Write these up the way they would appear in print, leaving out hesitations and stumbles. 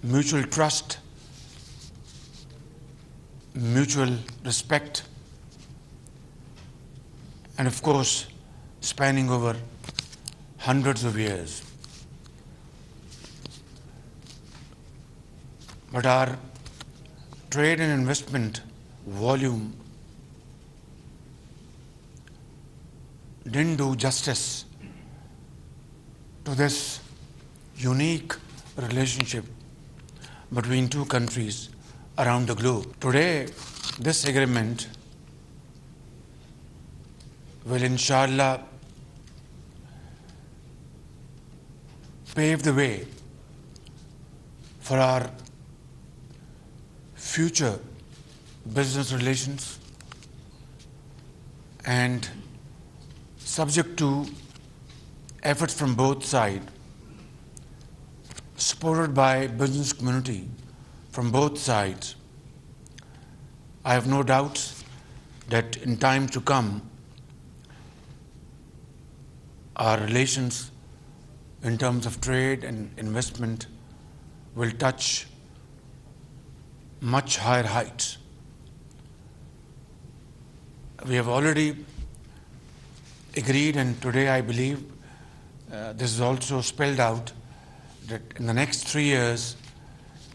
mutual trust, mutual respect, and of course, spanning over hundreds of years. But our trade and investment volume didn't do justice to this unique relationship between two countries around the globe. Today, this agreement will inshallah pave the way for our future business relations, and subject to efforts from both sides, supported by business community from both sides, I have no doubts that in time to come, our relations in terms of trade and investment will touch much higher heights. We have already agreed, and today I believe this is also spelled out, that in the next 3 years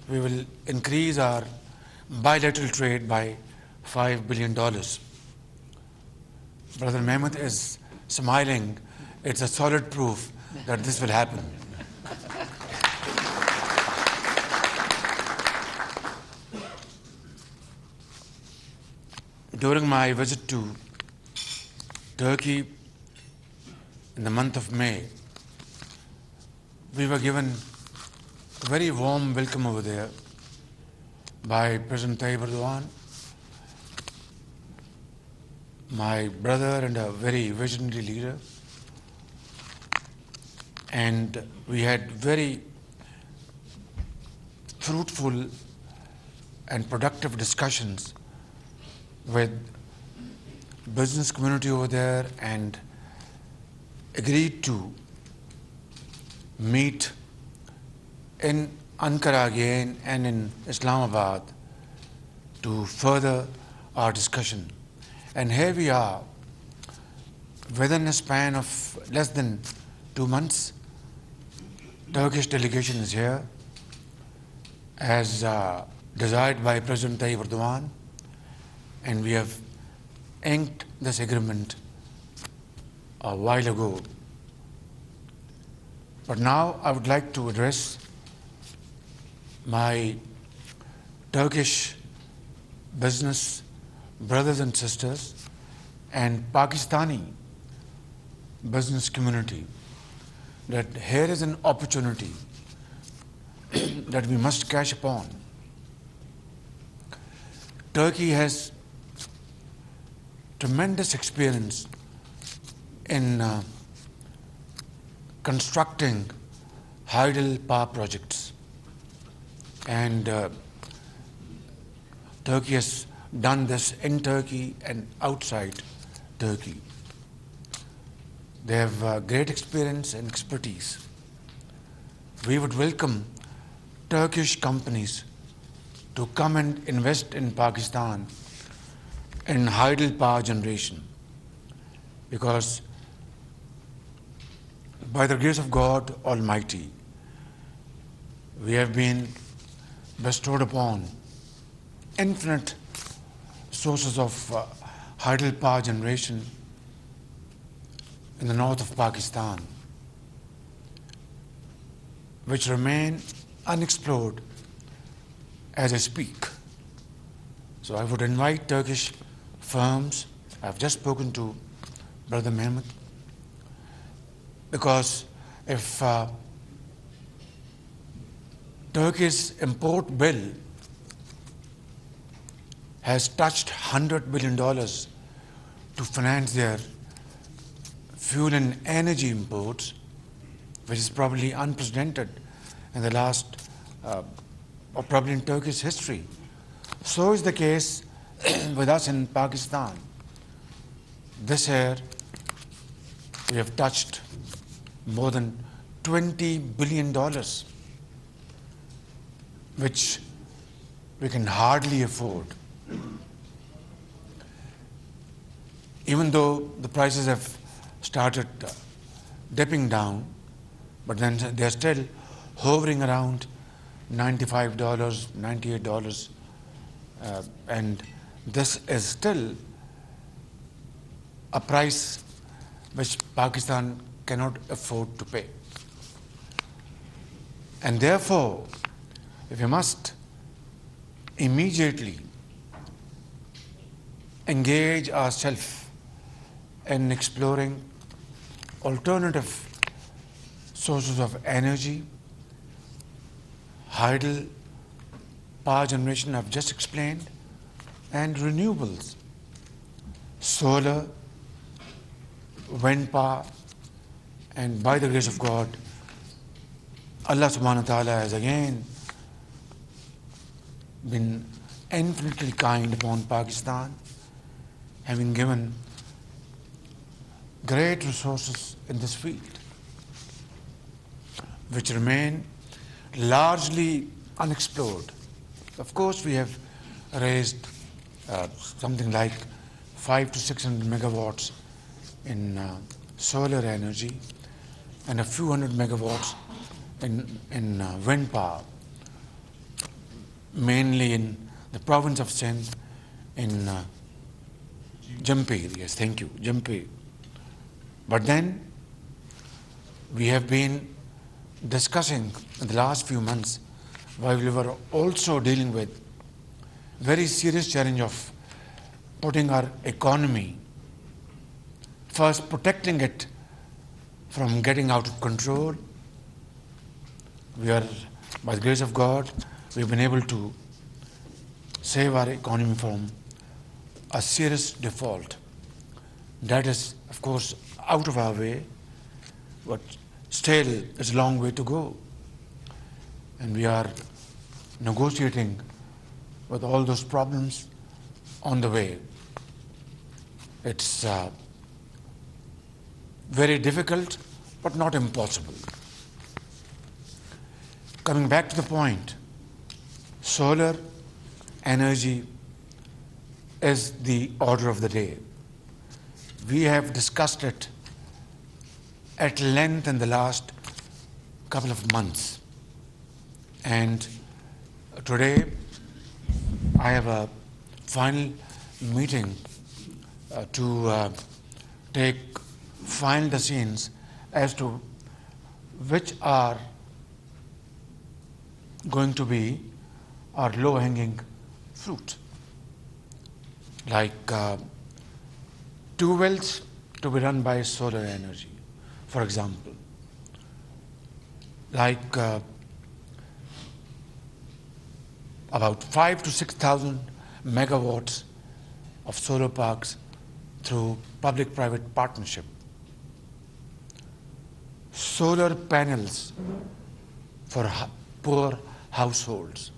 we will increase our bilateral trade by $5 billion. Brother Mehmet is smiling. It's a solid proof that this will happen. During my visit to Turkey in the month of May, we were given a very warm welcome over there by President Tayyip Erdogan, my brother and a very visionary leader. And we had very fruitful and productive discussions with business community over there, and agreed to meet in Ankara again and in Islamabad to further our discussion. And here we are, within a span of less than 2 months, Turkish delegation is here, as desired by President Tayyip Erdogan, and we have inked this agreement a while ago. But now I would like to address my Turkish business brothers and sisters and Pakistani business community that here is an opportunity that we must cash upon. Turkey has tremendous experience in constructing hydel power projects, and Turkey has done this in Turkey and outside Turkey. They have great experience and expertise. We would welcome Turkish companies to come and invest in Pakistan in hydel power generation, because by the grace of God Almighty, we have been bestowed upon infinite sources of hydel power generation in the north of Pakistan, which remain unexplored as I speak. So I would invite Turkish firms. I've just spoken to Brother Mehmet, because if Turkey's import bill has touched $100 billion to finance their fuel and energy imports, which is probably unprecedented in the last, or probably in Turkish history. So is the case with us in Pakistan. This year, we have touched more than $20 billion which we can hardly afford. Even though the prices have started dipping down, but then they're still hovering around $95, $98, and this is still a price which Pakistan cannot afford to pay. And therefore, if we must immediately engage ourselves in exploring alternative sources of energy, hydel power generation I've just explained, and renewables, solar, wind power, and by the grace of God, Allah subhanahu wa ta'ala has again been infinitely kind upon Pakistan, having given great resources in this field, which remain largely unexplored. Of course, we have raised something like 500 to 600 megawatts in solar energy and a few hundred megawatts in wind power, mainly in the province of Sindh, in Jampir. Yes, thank you, Jampir. But then we have been discussing in the last few months, while we were also dealing with very serious challenge of putting our economy, first protecting it from getting out of control. We are, by the grace of God, we've been able to save our economy from a serious default. That is, of course, out of our way, but still it's a long way to go. And we are negotiating with all those problems on the way. It's very difficult, but not impossible. Coming back to the point, solar energy is the order of the day. We have discussed it at length in the last couple of months. And today I have a final meeting to take final decisions as to which are going to be our low-hanging fruit, like 2 wells to be run by solar energy, for example, like about 5,000 to 6,000 megawatts of solar parks through public-private partnership, solar panels for poor households,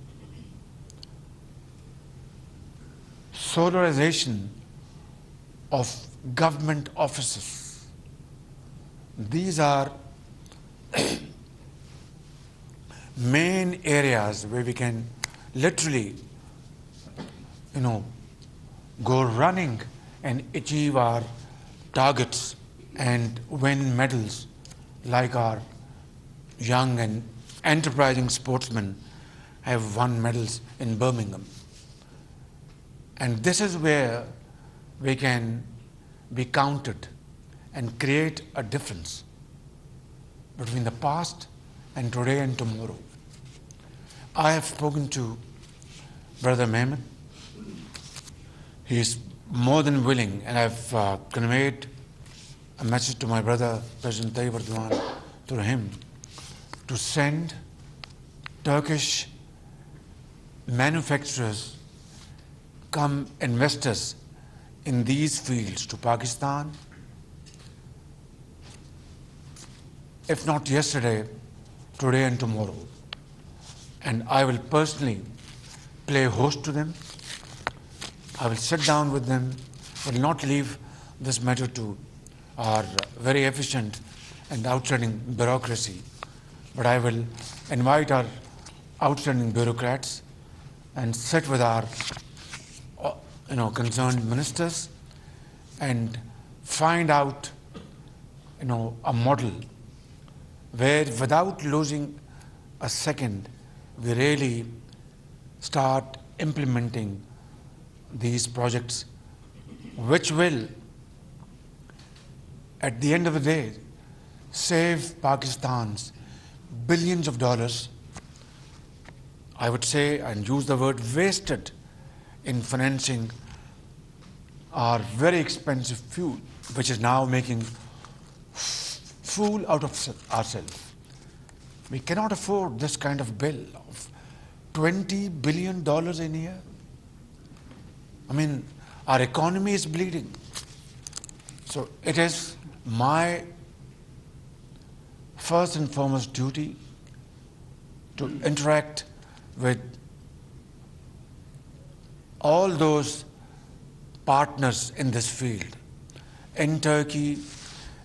solarization of government offices. These are main areas where we can literally, go running and achieve our targets and win medals like our young and enterprising sportsmen have won medals in Birmingham. And this is where we can be counted and create a difference between the past and today and tomorrow. I have spoken to Brother Mehmet. He is more than willing, and I've conveyed a message to my brother, President Tayyip Erdogan, through him, to send Turkish manufacturers, come investors in these fields to Pakistan, if not yesterday, today and tomorrow. And I will personally play host to them. I will sit down with them, will not leave this matter to our very efficient and outstanding bureaucracy, but I will invite our outstanding bureaucrats and sit with our concerned ministers and find out a model where without losing a second we really start implementing these projects, which will at the end of the day save Pakistan's billions of dollars, I would say, and use the word wasted in financing our very expensive fuel, which is now making fool out of ourselves. We cannot afford this kind of bill of $20 billion in a year. I mean, our economy is bleeding. So it is my first and foremost duty to interact with all those partners in this field, in Turkey,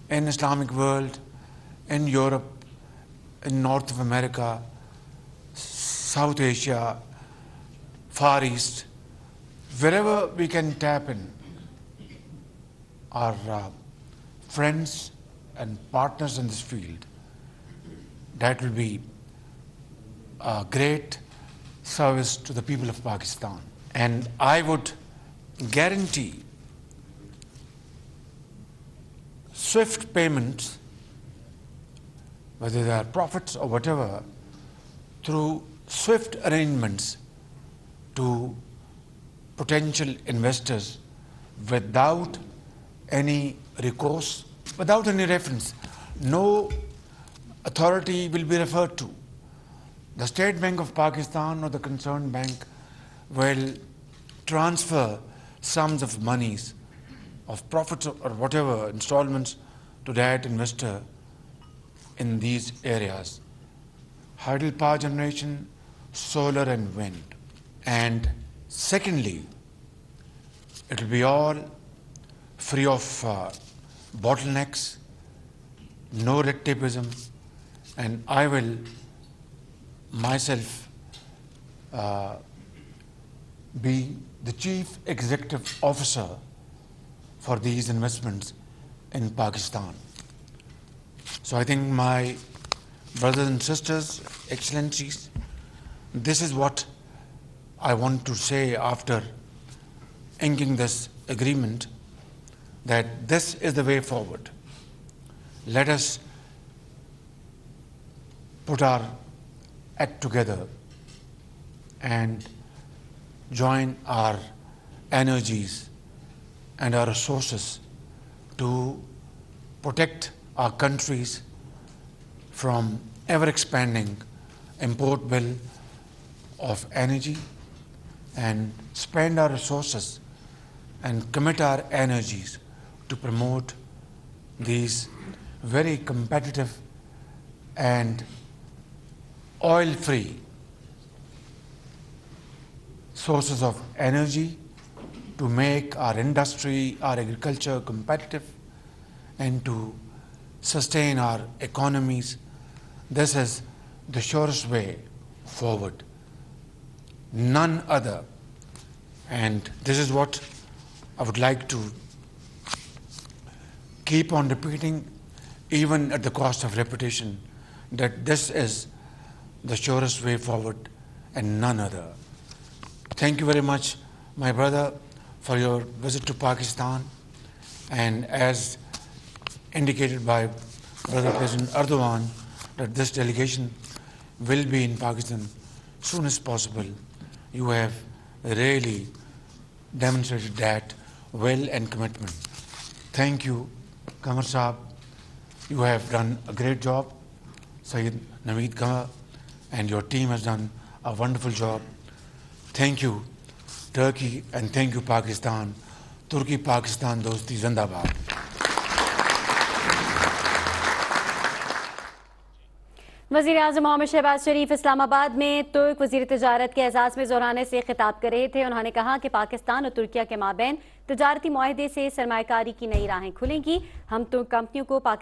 in Islamic world, in Europe, in North of America, South Asia, Far East, wherever we can tap in our friends and partners in this field. That will be a great service to the people of Pakistan. And I would guarantee swift payments, whether they are profits or whatever, through swift arrangements to potential investors without any recourse, without any reference. No authority will be referred to. The State Bank of Pakistan or the concerned bank will transfer sums of monies, of profits or whatever, installments to that investor in these areas. Hydropower generation, solar and wind. And secondly, it will be all free of bottlenecks, no red tapeism, and I will myself be the chief executive officer for these investments in Pakistan. So I think my brothers and sisters, excellencies, this is what I want to say after inking this agreement, that this is the way forward. Let us put our act together and join our energies and our resources to protect our countries from ever-expanding import bill of energy, and spend our resources and commit our energies to promote these very competitive and oil-free sources of energy to make our industry, our agriculture competitive and to sustain our economies. This is the surest way forward, none other. And this is what I would like to keep on repeating, even at the cost of repetition, that this is the surest way forward and none other. Thank you very much, my brother, for your visit to Pakistan. And as indicated by Brother President Erdogan, that this delegation will be in Pakistan as soon as possible. You have really demonstrated that will and commitment. Thank you, Qamar Saab. You have done a great job. Sayyid Naveed Qamar and your team has done a wonderful job. Thank you, Turkey, and thank you, Pakistan. Turkey, Pakistan, dosti zindabad. वज़ीर आज़म मोहम्मद शहबाज शरीफ इस्लामाबाद में तुर्क वज़ीर तिजारत के एजाज़ में ज़ोराने से खिताब कर रहे थे। उन्होंने कहा कि पाकिस्तान और तुर्किया के माबैन तिजारती मुआहदे से सरमायाकारी की नई राहें खुलेंगी। हम तुर्क कंपनियों को